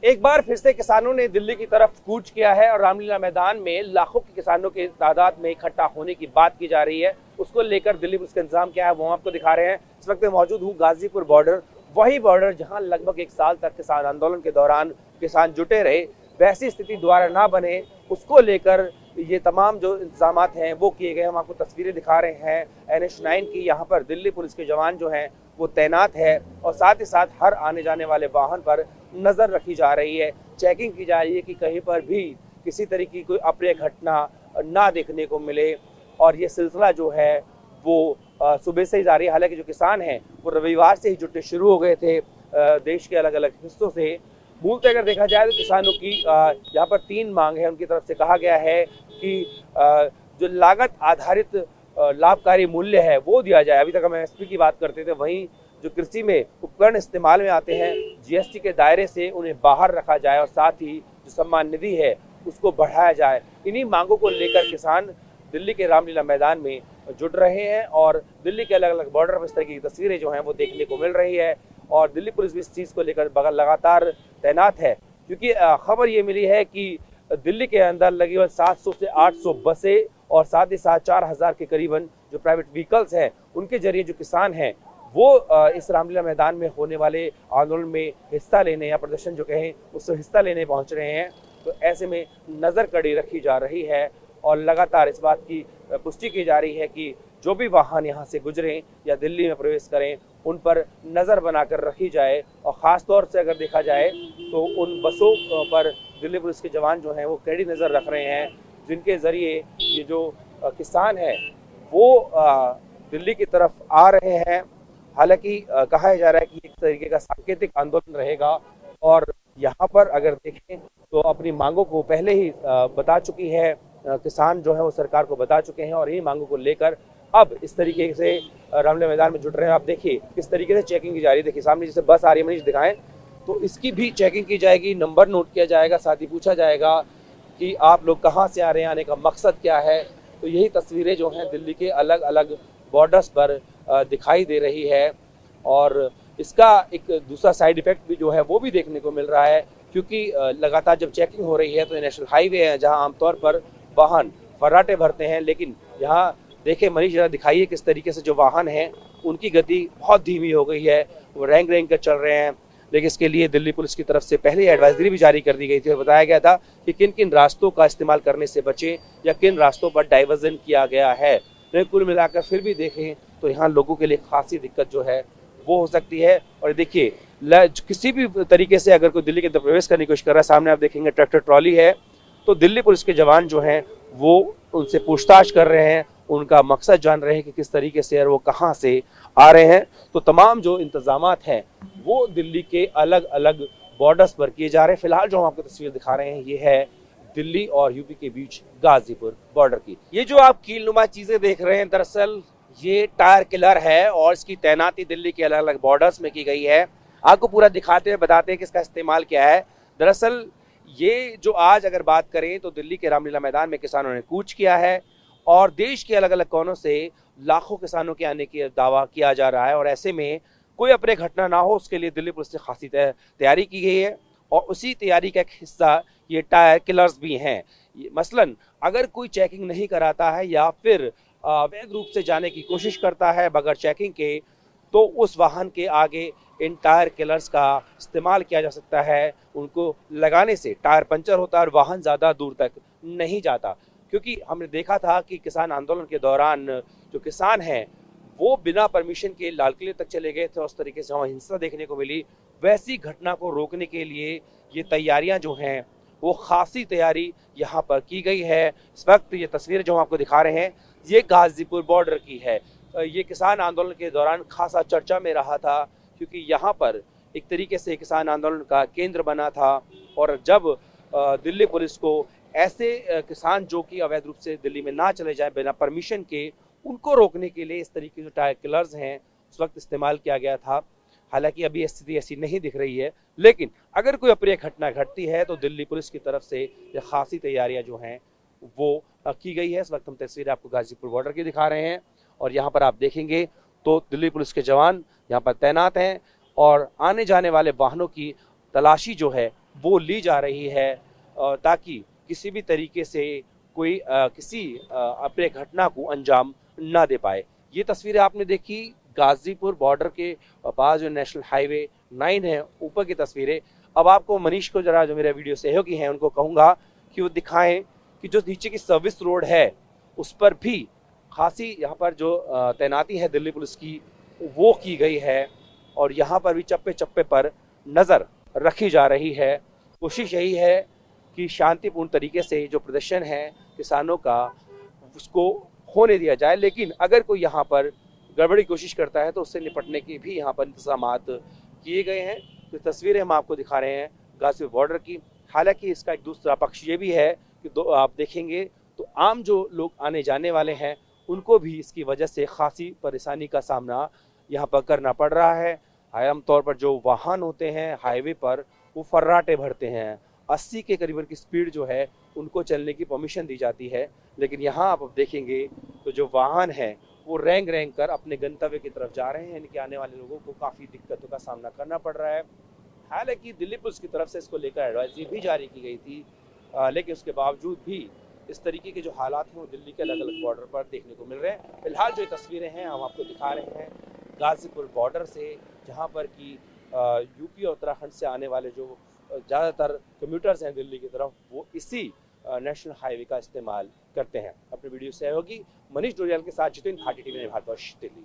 एक बार फिर से किसानों ने दिल्ली की तरफ कूच किया है और रामलीला मैदान में लाखों के किसानों के तादाद में इकट्ठा होने की बात की जा रही है। उसको लेकर दिल्ली पुलिस का इंतजाम क्या है वो आपको दिखा रहे हैं। इस वक्त मैं मौजूद हूँ गाजीपुर बॉर्डर, वही बॉर्डर जहां लगभग एक साल तक किसान आंदोलन के दौरान किसान जुटे रहे, वैसी स्थिति दोबारा ना बने उसको लेकर ये तमाम जो इंतजाम हैं वो किए गए। हम आपको तस्वीरें दिखा रहे हैं NH9 की। यहाँ पर दिल्ली पुलिस के जवान जो हैं वो तैनात है और साथ ही साथ हर आने जाने वाले वाहन पर नजर रखी जा रही है, चेकिंग की जा रही है कि कहीं पर भी किसी तरह की कोई अप्रिय घटना ना देखने को मिले। और ये सिलसिला जो है वो सुबह से ही जारी है। हालांकि जो किसान हैं वो रविवार से ही जुटने शुरू हो गए थे देश के अलग अलग हिस्सों से। मूलतः अगर देखा जाए तो किसानों की यहाँ पर 3 मांग है। उनकी तरफ से कहा गया है कि जो लागत आधारित लाभकारी मूल्य है वो दिया जाए। अभी तक हम MSP की बात करते थे, वहीं जो कृषि में उपकरण इस्तेमाल में आते हैं GST के दायरे से उन्हें बाहर रखा जाए और साथ ही जो सम्मान निधि है उसको बढ़ाया जाए। इन्हीं मांगों को लेकर किसान दिल्ली के रामलीला मैदान में जुट रहे हैं और दिल्ली के अलग अलग बॉर्डर पर इस तरह की तस्वीरें जो हैं वो देखने को मिल रही है। और दिल्ली पुलिस भी इस चीज़ को लेकर लगातार तैनात है, क्योंकि खबर ये मिली है कि दिल्ली के अंदर लगभग 700 से 800 बसें और साथ ही साथ 4000 के करीबन जो प्राइवेट व्हीकल्स हैं उनके जरिए जो किसान हैं वो इस रामलीला मैदान में होने वाले आंदोलन में हिस्सा लेने या प्रदर्शन जो कहें उससे हिस्सा लेने पहुंच रहे हैं। तो ऐसे में नज़र कड़ी रखी जा रही है और लगातार इस बात की पुष्टि की जा रही है कि जो भी वाहन यहाँ से गुजरें या दिल्ली में प्रवेश करें उन पर नज़र बनाकर रखी जाए। और ख़ास तौर से अगर देखा जाए तो उन बसों पर दिल्ली पुलिस के जवान जो हैं वो कड़ी नज़र रख रहे हैं, जिनके ज़रिए ये जो किसान हैं वो दिल्ली की तरफ आ रहे हैं। हालांकि कहा जा रहा है कि एक तरीके का सांकेतिक आंदोलन रहेगा और यहाँ पर अगर देखें तो अपनी मांगों को पहले ही बता चुकी है किसान जो है वो सरकार को बता चुके हैं और इन्हीं मांगों को लेकर अब इस तरीके से रामलीला मैदान में जुट रहे हैं। आप देखिए किस तरीके से चेकिंग की जा रही है। देखिए सामने जैसे बस आ रही है, मनीष दिखाएं, तो इसकी भी चेकिंग की जाएगी, नंबर नोट किया जाएगा, साथ ही पूछा जाएगा कि आप लोग कहाँ से आ रहे हैं, आने का मकसद क्या है। तो यही तस्वीरें जो हैं दिल्ली के अलग अलग बॉर्डर्स पर दिखाई दे रही है। और इसका एक दूसरा साइड इफेक्ट भी जो है वो भी देखने को मिल रहा है, क्योंकि लगातार जब चेकिंग हो रही है तो नेशनल हाईवे है जहां आमतौर पर वाहन फर्राटे भरते हैं, लेकिन यहाँ देखिए मनीष जरा दिखाइए किस तरीके से जो वाहन हैं उनकी गति बहुत धीमी हो गई है, वो रेंग रेंग कर चल रहे हैं। लेकिन इसके लिए दिल्ली पुलिस की तरफ से पहले एडवाइजरी भी जारी कर दी गई थी और बताया गया था कि किन किन रास्तों का इस्तेमाल करने से बचें या किन रास्तों पर डाइवर्जन किया गया है। लेकिन कुल मिलाकर फिर भी देखें तो यहाँ लोगों के लिए खासी दिक्कत जो है वो हो सकती है। और देखिए किसी भी तरीके से अगर कोई दिल्ली के अंदर प्रवेश करने की कोशिश कर रहा है, सामने आप देखेंगे ट्रैक्टर ट्रॉली है, तो दिल्ली पुलिस के जवान जो हैं वो उनसे पूछताछ कर रहे हैं, उनका मकसद जान रहे हैं कि किस तरीके से और वो कहाँ से आ रहे हैं। तो तमाम जो इंतजामात हैं वो दिल्ली के अलग अलग बॉर्डर्स पर किए जा रहे हैं। फिलहाल जो हम आपको तस्वीर दिखा रहे हैं ये है दिल्ली और यूपी के बीच गाजीपुर बॉर्डर की। ये जो आप कीलनुमा चीजें देख रहे हैं दरअसल ये टायर किलर है और इसकी तैनाती दिल्ली के अलग अलग बॉर्डर्स में की गई है। आपको पूरा दिखाते हुए बताते हैं कि इसका इस्तेमाल क्या है। दरअसल ये जो आज अगर बात करें तो दिल्ली के रामलीला मैदान में किसानों ने कूच किया है और देश के अलग अलग कोनों से लाखों किसानों के आने की दावा किया जा रहा है। और ऐसे में कोई अप्रिय घटना ना हो उसके लिए दिल्ली पुलिस से खासी तैयारी की गई है और उसी तैयारी का एक हिस्सा ये टायर किलर्स भी हैं। मसलन अगर कोई चेकिंग नहीं कराता है या फिर अवैध रूप से जाने की कोशिश करता है बगैर चेकिंग के, तो उस वाहन के आगे इन टायर किलर्स का इस्तेमाल किया जा सकता है। उनको लगाने से टायर पंचर होता है और वाहन ज़्यादा दूर तक नहीं जाता। क्योंकि हमने देखा था कि किसान आंदोलन के दौरान जो किसान हैं वो बिना परमिशन के लाल किले तक चले गए थे, उस तरीके से वहाँ हिंसा देखने को मिली। वैसी घटना को रोकने के लिए ये तैयारियां जो हैं वो खासी तैयारी यहाँ पर की गई है। इस वक्त ये तस्वीर जो हम आपको दिखा रहे हैं ये गाजीपुर बॉर्डर की है। ये किसान आंदोलन के दौरान खासा चर्चा में रहा था, क्योंकि यहाँ पर एक तरीके से किसान आंदोलन का केंद्र बना था। और जब दिल्ली पुलिस को ऐसे किसान जो कि अवैध रूप से दिल्ली में ना चले जाए बिना परमिशन के, उनको रोकने के लिए इस तरीके के जो टायर किलर्स हैं उस वक्त इस्तेमाल किया गया था। हालांकि अभी स्थिति ऐसी नहीं दिख रही है, लेकिन अगर कोई अप्रिय घटना घटती है तो दिल्ली पुलिस की तरफ से ये खासी तैयारियां जो हैं वो की गई है। इस वक्त हम तस्वीर आपको गाजीपुर बॉर्डर की दिखा रहे हैं और यहाँ पर आप देखेंगे तो दिल्ली पुलिस के जवान यहाँ पर तैनात हैं और आने जाने वाले वाहनों की तलाशी जो है वो ली जा रही है ताकि किसी भी तरीके से कोई किसी अपने घटना को अंजाम ना दे पाए। ये तस्वीरें आपने देखी गाजीपुर बॉर्डर के पास जो नेशनल हाईवे 9 है, ऊपर की तस्वीरें। अब आपको मनीष को जरा, जो मेरे वीडियो सहयोगी हैं, उनको कहूँगा कि वो दिखाएं कि जो नीचे की सर्विस रोड है उस पर भी खासी यहाँ पर जो तैनाती है दिल्ली पुलिस की वो की गई है और यहाँ पर भी चप्पे चप्पे पर नज़र रखी जा रही है। कोशिश यही है कि शांतिपूर्ण तरीके से जो प्रदर्शन है किसानों का उसको होने दिया जाए, लेकिन अगर कोई यहाँ पर गड़बड़ी कोशिश करता है तो उससे निपटने के भी यहाँ पर इंतजामात किए गए हैं। तो तस्वीरें हम आपको दिखा रहे हैं गाजीपुर बॉर्डर की। हालांकि इसका एक दूसरा पक्ष ये भी है कि आप देखेंगे तो आम जो लोग आने जाने वाले हैं उनको भी इसकी वजह से खासी परेशानी का सामना यहाँ पर करना पड़ रहा है। आम तौर पर जो वाहन होते हैं हाईवे पर वो फर्राटे भरते हैं, 80 के करीबन की स्पीड जो है उनको चलने की परमिशन दी जाती है, लेकिन यहाँ आप देखेंगे तो जो वाहन है वो रेंग रेंग कर अपने गंतव्य की तरफ जा रहे हैं। इनके आने वाले लोगों को काफ़ी दिक्कतों का सामना करना पड़ रहा है। हालांकि दिल्ली पुलिस की तरफ से इसको लेकर एडवाइजरी भी जारी की गई थी, लेकिन उसके बावजूद भी इस तरीके के जो हालात हैं वो दिल्ली के अलग अलग बॉर्डर पर देखने को मिल रहे हैं। फिलहाल जो तस्वीरें हैं हम आपको दिखा रहे हैं गाजीपुर बॉर्डर से, जहाँ पर कि यूपी और उत्तराखंड से आने वाले जो ज़्यादातर कम्यूटर्स हैं दिल्ली की तरफ वो इसी नेशनल हाईवे का इस्तेमाल करते हैं। अपने वीडियो सहयोगी मनीष डोरियाल के साथ जितेंद्र भाटी, टीवी भारतवर्ष, दिल्ली।